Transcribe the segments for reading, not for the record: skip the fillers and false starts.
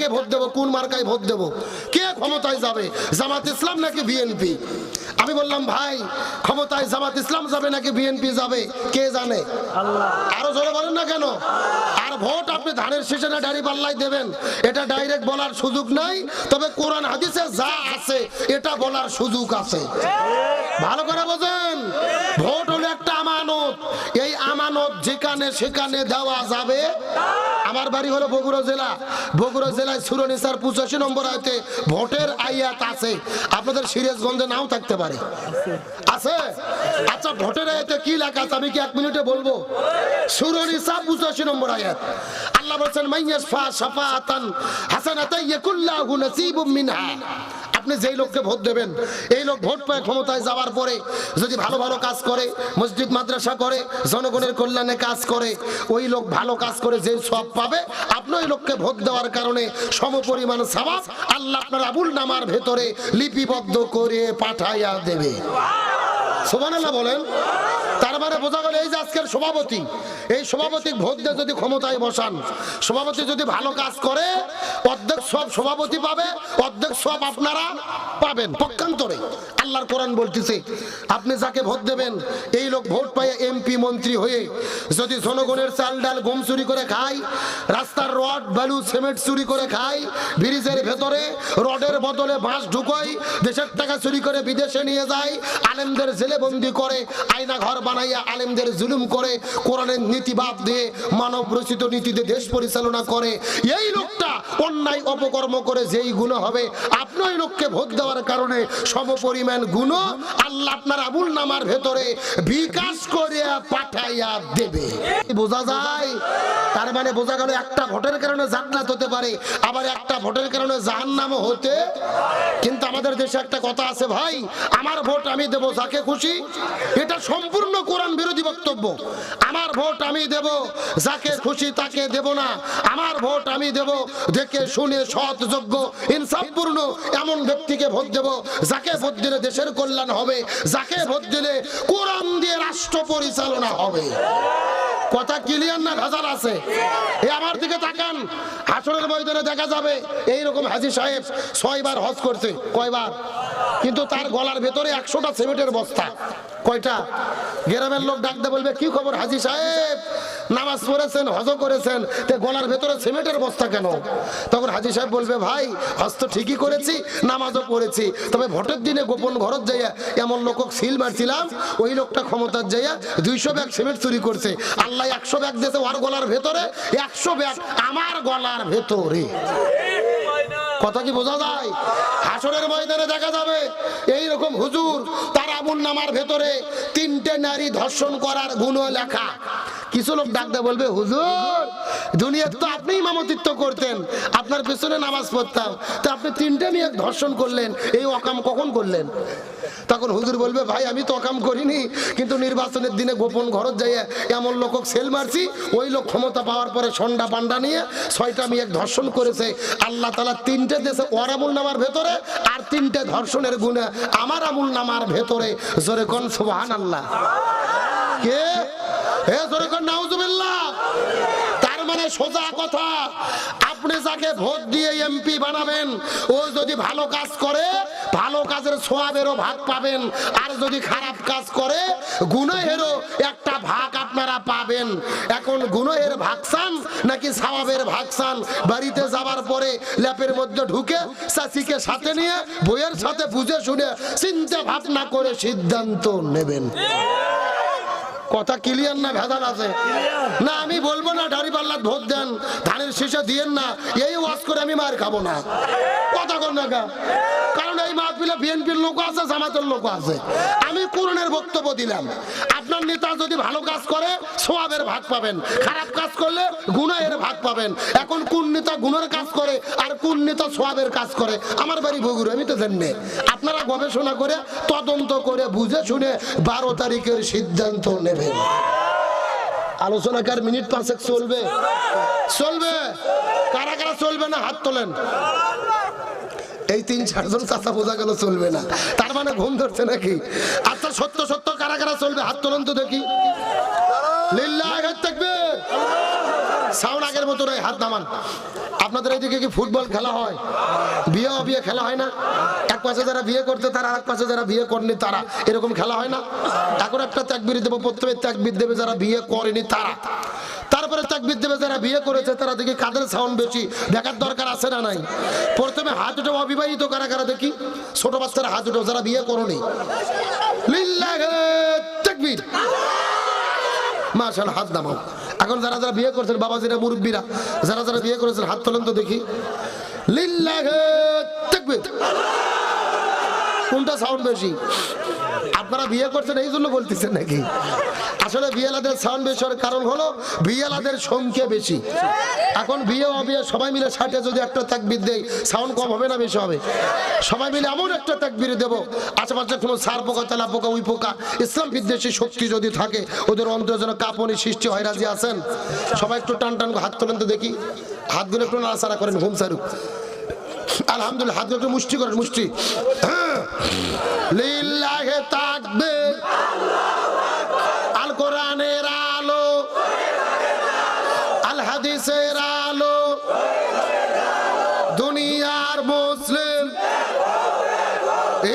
কাকে ভোট দেব, কোন মার্কায় ভোট দেব, কে ক্ষমতায় যাবে, জামাত ইসলাম নাকি বিএনপি? আমি বললাম ভাই ক্ষমতায় জামাত ইসলাম যাবে নাকি বিএনপি যাবে কে জানে? আল্লাহ। আরো জোরে বলেন না কেন? আর ভোট আপনি ধানের শীষে না দাড়ি পাল্লায় দেবেন এটা ডাইরেক্ট বলার সুযোগ নাই, তবে কোরআন হাদিসে যা আছে এটা বলার সুযোগ আছে। ভালো করে বোঝেন, ভোট হলো একটা আমানত, এই আমানত যেখানে সেখানে দেওয়া যাবে। আমার বাড়ি হলো বগুড়া জেলা, বগুড়া জেলায় সূরা নিসার 85 নম্বর আয়াতে ভোটের আয়াত আছে। আপনাদের সিরাজগঞ্জে নাও থাকতে পারে, আছে? আচ্ছা ভোটের আয়াতে কি লেখা আছে আমি কি 1 মিনিটে বলবো? সূরা নিসা 85 নম্বর আয়াত আল্লাহ বলেন মাইয়াশফা শাফাআতান হাসানাতান ইয়াকুল্লাহু নাসিবুম মিনহা। আপনি যেই লোককে ভোট দেবেন এই লোক ভোট পায় ক্ষমতায় যাওয়ার পরে যদি ভালো ভালো কাজ করে, মসজিদ মাদ্রাসা করে, জনগণের কল্যাণে কাজ করে, ওই লোক ভালো কাজ করে যে সব পাবে, আপনি ওই লোককে ভোট দেওয়ার কারণে সমপরিমাণ সওয়াব আল্লাহ আপনার আমল নামার ভেতরে লিপিবদ্ধ করে পাঠাইয়া দেবে। সুবহানাল্লাহ বলেন। তার মানে বোঝা গেল এই যে আজকের সভাপতি, এই সভাপতি ভোট দিয়ে যদি ক্ষমতায় বসান, সভাপতি যদি ভালো কাজ করে অর্ধেক সব সভাপতি পাবে, অর্ধেক সব আপনারা পাবেন। পক্ষান্তরে আল্লাহর কোরআন বলতেছে আপনি যাকে ভোট দেবেন এই লোক ভোট পায় এমপি মন্ত্রী হয়ে যদি জনগণের চাল ডাল গম চুরি করে খায়, রাস্তার রড বালু সিমেন্ট চুরি করে খায়, ব্রিজের ভেতরে রডের বদলে বাঁশ ঢুকায়, দেশের টাকা চুরি করে বিদেশে নিয়ে যায়, আলেমদের জেলে বন্দি করে, আয়না ঘর বানাইয়া আলেমদের জুলুম করে, কোরআনের নীতি বাদ দিয়ে মানব রচিত নীতিতে দেশ পরিচালনা করে, এই লোকটা অন্যায় অপকর্ম করে যেই গুণ হবে আপনি ওই লোককে ভোট দেওয়ার কারণে সমপরিমাণ গুণ আল্লাহ আপনার আমল নামার ভেতরে বিকাশ করে পাঠাইয়া দেবে। বোঝা যায়? তার মানে বোঝা গেল একটা ভোটের কারণে জান্নাত হতে পারে, আবার একটা ভোটের কারণে জাহান্নামও হতে। কিন্তু আমাদের দেশে একটা কথা আছে ভাই, আমার ভোট আমি দেব যাকে খুশি, এটা সম্পূর্ণ কোরআন বিরোধী বক্তব্য। আমার ভোট আমি দেব যাকে খুশি তাকে দেব না, আমার ভোট আমি দেব দেখে শুনে সৎ যোগ্য ইনসাফপূর্ণ এমন ব্যক্তিকে ভোট দেব যাকে ভোট দিলে দেশের কল্যাণ হবে, যাকে ভোট দিলে কোরআন দিয়ে রাষ্ট্র পরিচালনা হবে। কথা ক্লিয়ার না ভেজাল আছে? এই আমার দিকে তাকান, হাসরের ময়দানে দেখা যাবে এইরকম হাজী সাহেব 6 বার হজ করছে। কয়বার? কিন্তু তার গলার ভেতরে 100টা সিমেন্টের বস্তা। কয়টা? গ্রামের লোক ডাকতে বলবে কি খবর হাজী সাহেব, নামাজ পড়েছেন, হজ করেছেন, তে গলার ভেতরে সিমেন্টের বস্তা কেন? তখন হাজী সাহেব বলবে ভাই হজ তো ঠিকই করেছি, নামাজও পড়েছি, তবে ভোটের দিনে গোপন ঘরত যাইয়া এমন লোক সিল মারছিলাম, ওই লোকটা ক্ষমতার যাইয়া 200 ব্যাগ সিমেন্ট চুরি করছে, আল্লাহ 100 ব্যাগ দিয়েছে ওর গলার ভেতরে, 100 ব্যাগ আমার গলার ভেতরে। কথা কি বোঝা যায়? হাসরের ময়দানে দেখা যাবে এইরকম হুজুর তার আমল নামার ভেতরে 3টে নারী ধর্ষণ করার গুণ লেখা। কিছু লোক ডাকতে বলবে হুজুর দুনিয়াতে তো আপনি ইমামতিত্ব করতেন, আপনার পেছনে নামাজ পড়তাম, তো আপনি 3টে মেয়ে ধর্ষণ করলেন, এই অকাম কখন করলেন? তখন হুজুর বলবে ভাই আমি তো অকাম করিনি, কিন্তু নির্বাচনের দিনে গোপন ঘরত যাইয়া এমন লোক সেল মারছি, ওই লোক ক্ষমতা পাওয়ার পরে সন্ডা পান্ডা নিয়ে 6টা মেয়ে ধর্ষণ করেছে, আল্লাহ তাআলা 3টে দেশে ওর আমল নামার ভেতরে আর 3টে ধর্ষণের গুণে আমার আমল নামার ভেতরে। জোরে কোন সুবহানাল্লাহ। কে? হে জোরে কোন নাউজুবিল্লাহ। তার মানে সোজা কথা, আপনি যাকে ভোট দিয়ে এমপি বানাবেন ও যদি ভালো কাজ করে ভালো কাজের সওয়াবেরও ভাগ পাবেন, আর যদি খারাপ কাজ করে গুনাহেরও একটা ভাগ আপনারা পাবেন। এখন গুনাহের ভাগ চান নাকি সওয়াবের ভাগ চান? বাড়িতে যাবার পরে ল্যাপের মধ্যে ঢুকে চাচিকে সাথে নিয়ে বইয়ের সাথে বুঝে শুনে চিন্তা ভাবনা করে সিদ্ধান্ত নেবেন। কথা ক্লিয়ার না ভেজাল আছে? না আমি বলবো না দাড়ি পাল্লা ভোট দেন, ধানের শীষে দিয়েন না, এই ওয়াজ করে আমি মার খাবো না। কথা কর না, কারণ এই মাহফিলে বিএনপির লোক আছে, জামাতের লোক আছে। আমি কোরআনের বক্তব্য দিলাম, আপনার নেতা যদি ভালো কাজ করে সওয়াবের ভাগ পাবেন, খারাপ কাজ করলে গুনাহের ভাগ পাবেন। এখন কোন নেতা গুনাহের কাজ করে আর কোন নেতা সওয়াবের কাজ করে? আমার বাড়ি বগুড়া, আমি তো জানি। আপনারা গবেষণা করে তদন্ত করে বুঝে শুনে 12 তারিখের সিদ্ধান্ত নেবেন। আলোচনা কার মিনিট 5 চলবে? চলবে? কারা কারা চলবে না হাত তোলেন। এই 3-4 জন চাচা বোঝা গেল চলবে না, তার মানে ঘুম ধরছে নাকি? আচ্ছা সত্য সত্য কারা কারা চলবে হাত তোলেন তো দেখি। লিল্লাহি তাকবীর। সাউন্ড আগের মতো নয়, হাত নামান। আপনাদের এইদিকে কি ফুটবল খেলা হয়? বিয়ে খেলা হয় না? এক পাশে যারা বিয়ে করতে তারা, আর এক পাশে যারা বিয়ে করেনি তারা, এরকম খেলা হয় না? এখন একটা তাকবীর দেবো, প্রথমে তাকবীর দেবে যারা বিয়ে করেনি তারা, তারপরে তাকবীর দেবে যারা বিয়ে করেছে তারা। দেখি কাদের সাউন্ড বেশি, দেখার দরকার আছে না নাই? প্রথমে হাত উঠে অবিবাহিত কারা কারা দেখি, ছোট বাচ্চারা হাত উঠে যারা বিয়ে করনি। লিল্লাহি তাকবীর, মাশাআল্লাহ, হাত নামাও। এখন যারা যারা বিয়ে করেছেন, বাবাজিরা, মুরব্বীরা, যারা যারা বিয়ে করেছেন হাত তোলেন তো দেখি। লিল্লাহি তাকবীর। কোনটা সাউন্ড বেশি? আপনারা বিয়ে করছেন এই জন্য বলতেছেন নাকি? আসলে বিয়েলাদের সাউন্ড বেশি হওয়ার কারণ হলো বিয়েলাদের সংখ্যা বেশি। এখন বিয়ে অবিয়ে সবাই মিলে 60-এ যদি একটা তাকবীর দেয়, সাউন্ড কম হবে না বেশি হবে? সবাই মিলে এমন একটা তাকবীর দেবো, আশেপাশে কোনো সার পোকা, তেলা পোকা, উই পোকা, ইসলাম বিদ্বেষী শক্তি যদি থাকে ওদের অন্তরে যেন কাঁপুনি সৃষ্টি হয়। রাজি আছেন? সবাই একটু টান টান হাত তোলেন তো দেখি। হাতগুলো একটু নাড়াচাড়া করেন, ঘুম সারুক। আলহামদুলিল্লাহ, হাতগুলো একটু মুষ্টি করেন, মুষ্টি। লিল্লাহি তাকবীর। আল কোরআনের আলো, আল হাদিসের আলো, দুনিয়ার মুসলিম,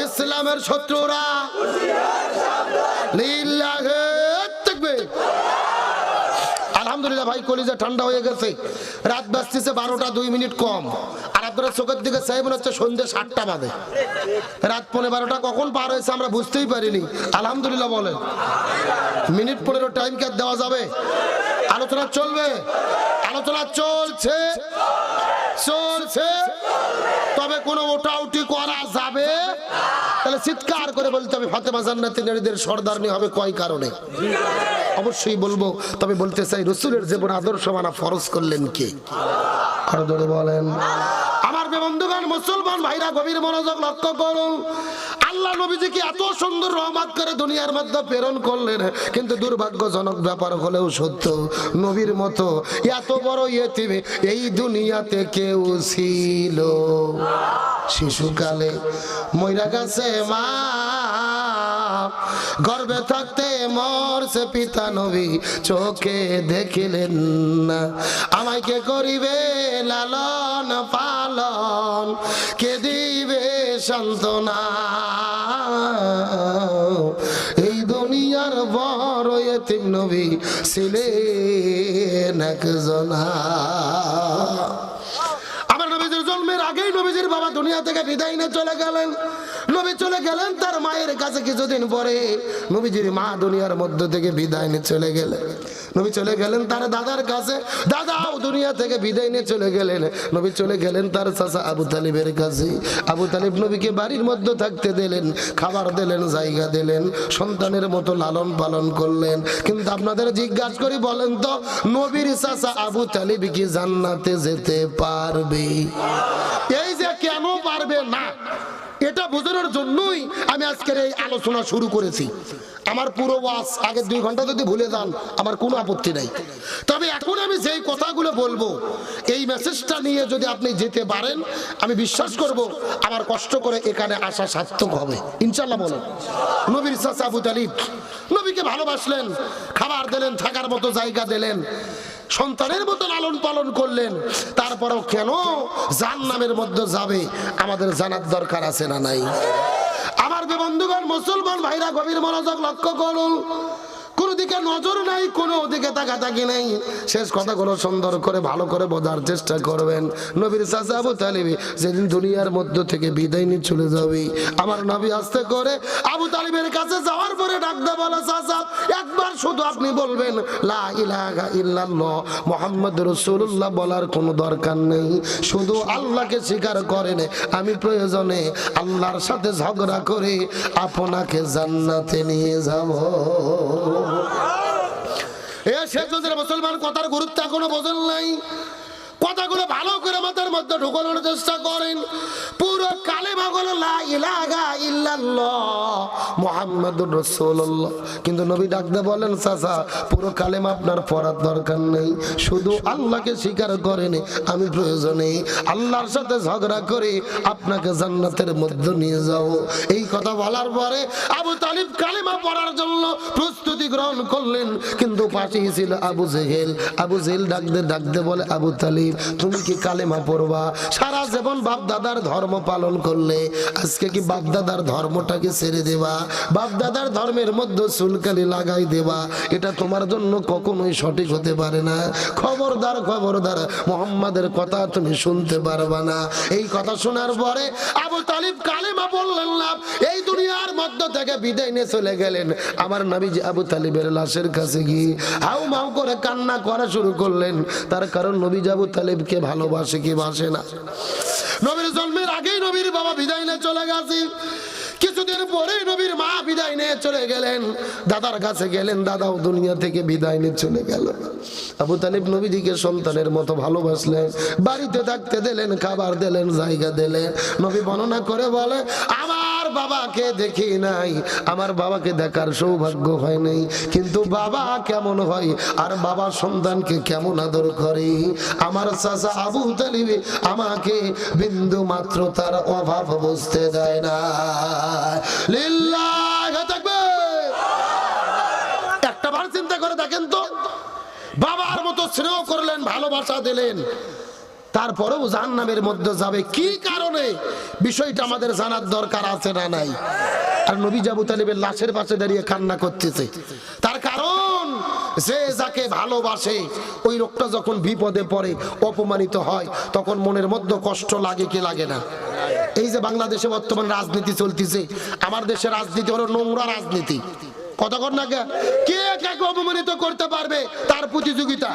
ইসলামের শত্রুরা, লিল্লাহি তাকবীর। আলহামদুলিল্লাহ ভাই, কলিজা ঠান্ডা হয়ে গেছে। রাত বাজতেছে 12টা 2 মিনিট কম, আর আপনারা চোখের দিকে চাই মনে হচ্ছে সন্ধ্যে 7টা বাজে। রাত 12:15 কখন পার হয়েছে আমরা বুঝতেই পারিনি। আলহামদুলিল্লাহ বলেন। মিনিট 15 টাইম কি দেওয়া যাবে? আলোচনা চলবে, আলোচনা চলছে, তবে কোনো ওটাউটি করা যাবে? তাহলে চিৎকার করে বলতে হবে ফাতেমা জান্নাতি নারীদের সর্দারনি হবে কয় কারণে? অবশ্যই বলবো, তবে বলতে চাই রাসূলের জীবন আদর্শ মানা ফরজ করলেন কে? আরো জোরে বলেন। আমার বন্ধুগণ, মুসলমান ভাইরা, গভীর মনোযোগ লক্ষ্য করুন। আল্লাহ নবীজিকে এত সুন্দর রহমত করে দুনিয়ার মধ্যে প্রেরণ করলেন, কিন্তু দুর্ভাগ্যজনক ব্যাপার হলেও সত্য, নবীর মতো এত বড় ইয়েতিম এই দুনিয়াতে কেউ ছিল। শিশুকালে মইরা গেছে মা, গর্ভে থাকতে মরছে পিতা, নবী চোখে দেখিলেন না। আমায় কে করিবে লালন পালন, কে দিবে সান্ত্বনা? এই দুনিয়ার বড় ইয়েতিম নবী ছিলেন একজনা। আমার নবীজির জন্মের আগেই নবীজির বাবা দুনিয়া থেকে বিদায় নিয়ে চলে গেলেন। নবী চলে গেলেন তার মায়ের কাছে, কিছুদিন পরে নবীজির মা দুনিয়ার মধ্য থেকে বিদায় নিয়ে চলে গেলেন। নবী চলে গেলেন তার দাদার কাছে, দাদাও দুনিয়া থেকে বিদায় নিয়ে চলে গেলেন। নবী চলে গেলেন তার চাচা আবু তালিবের কাছে। আবু তালিব নবীকে বাড়ির মধ্যে থাকতে দিলেন, খাবার দিলেন, জায়গা দিলেন, সন্তানের মতো লালন পালন করলেন। কিন্তু আপনাদের জিজ্ঞাসা করি, বলেন তো, নবীর চাচা আবু তালিব কি জান্নাতে যেতে পারবে? এই যে কেন পারবে না, এটা বোঝানোর জন্যই আমি আজকের এই আলোচনা শুরু করেছি। আমার পুরো ওয়াজ আগের 2 ঘন্টা যদি ভুলে যান আমার কোনো আপত্তি নাই, তবে এখন আমি যেই কথাগুলো বলবো এই মেসেজটা নিয়ে যদি আপনি যেতে পারেন, আমি বিশ্বাস করব আমার কষ্ট করে এখানে আসা সার্থক হবে ইনশাআল্লাহ। বলেন। নবীর চাচা আবু তালিব নবীকে ভালোবাসলেন, খাবার দিলেন, থাকার মতো জায়গা দিলেন, সন্তানের মতো লালন পালন করলেন। তারপরেও কেন জাহান্নামের মধ্যে যাবে আমাদের জানার দরকার আছে না নাই? আমার বন্ধুগণ, মুসলমান ভাইরা, গভীর মনোযোগ লক্ষ্য করুন। কোনো দিকে নজর নাই, কোনো দিকে তাকাতাকি নাই। শেষ কথাগুলো সুন্দর করে ভালো করে বোঝার চেষ্টা করবেন। নবীর চাচা আবু তালিব যেদিন দুনিয়ার মধ্য থেকে বিদায় নিয়ে চলে যাবে, আমার নবী আস্তে করে আবু তালিবের কাছে যাওয়ার পরে ডাকতে বলে, চাচা একবার শুধু আপনি বলবেন লা ইলাহা ইল্লাল্লাহ মুহাম্মাদুর রাসূলুল্লাহ, বলার কোনো দরকার নেই, শুধু আল্লাহকে স্বীকার করেন, আমি প্রয়োজনে আল্লাহর সাথে ঝগড়া করে আপনাকে জান্নাতে নিয়ে যাব। মুসলমান কথার গুরুত্ব এখনো বোঝেন নাই। কথাগুলো ভালো করে মাথার মধ্যে ঢুকানোর চেষ্টা করেন। পুরো কালেমা হলো লা ইলাহা ইল্লাল্লাহ মুহাম্মাদুর রাসূলুল্লাহ। কিন্তু নবী ডাকতে বলেন, চাচা পুরো কালেমা আপনার পড়ার দরকার নেই, শুধু আল্লাহকে স্বীকার করেন। আমি প্রয়োজনে আল্লাহর সাথে ঝগড়া করে আপনাকে জান্নাতের মধ্যে নিয়ে যাব। এই কথা বলার পরে আবু তালিব কালেমা পড়ার জন্য প্রস্তুতি গ্রহণ করলেন। কিন্তু পাশেই ছিল আবু জেহেল। আবু জেহেল ডাকতে বলে, আবু তালিব তুমি কি কালেমা পড়বা? সারা জীবন বাপ দাদার ধর্ম পালন করলে, আজকে কি বাপ দাদার ধর্মটাকে ছেড়ে দেবা? বাপ দাদার ধর্মের মধ্যে চুলকালি লাগাই দেবা? এটা তোমার জন্য কখনোই সঠিক হতে পারে না। খবরদার খবরদার, মুহাম্মাদের কথা তুমি শুনতে পারবা না। এই কথা শোনার পরে আবু তালিব কালেমা বললেন না, এই দুনিয়ার মধ্য থেকে বিদায় নিয়ে চলে গেলেন। আমার নবীজি আবু তালিবের লাশের কাছে গিয়ে হাউ মাউ করে কান্না করা শুরু করলেন। তার কারণ নবীজি আবু তালিবকে ভালোবাসে কি বাসে না। নবীর জন্মের আগেই নবীর বাবা বিদায় নিয়ে চলে গেছে। কিছুদিন পরে নবীর মা বিদায় নিয়ে চলে গেলেন। দাদার কাছে গেলেন, দাদাও দুনিয়া থেকে বিদায় নিয়ে চলে গেল। আবু তালিব নবীজিকে সন্তানের মতো ভালোবাসলেন, বাড়িতে থাকতে দিলেন, খাবার দিলেন, জায়গা দিলেন। নবী বর্ণনা করে বলে, আমার বাবাকে দেখি নাই, আমার বাবাকে দেখার সৌভাগ্য হয় নাই, কিন্তু বাবা কেমন হয় আর বাবা সন্তানকে কেমন আদর করে, আমার চাচা আবু তালিব আমাকে বিন্দু মাত্র তার অভাব বুঝতে দেয় না। লিল্লাহি তাকবীর। একটা বার চিন্তা করে দেখেন তো, বাবার মতো স্নেহ করলেন, ভালোবাসা দিলেন, তারপরেও জাহান্নামের মধ্যে যাবে কি কারণে? বিষয়টা আমাদের জানার দরকার আছে না নাই? আর নবী আবু তালিবের লাশের পাশে দাঁড়িয়ে কান্না করতেছে। তার কারণ যে যাকে ভালোবাসে, ওই লোকটা যখন বিপদে পড়ে, অপমানিত হয়, তখন মনের মধ্যে কষ্ট লাগে কি লাগে না? এই যে বাংলাদেশে বর্তমান রাজনীতি চলতেছে, আমার দেশের রাজনীতি হলো নোংরা রাজনীতি। কতক্ষণ না কে কাকে অপমানিত করতে পারবে তার প্রতিযোগিতা।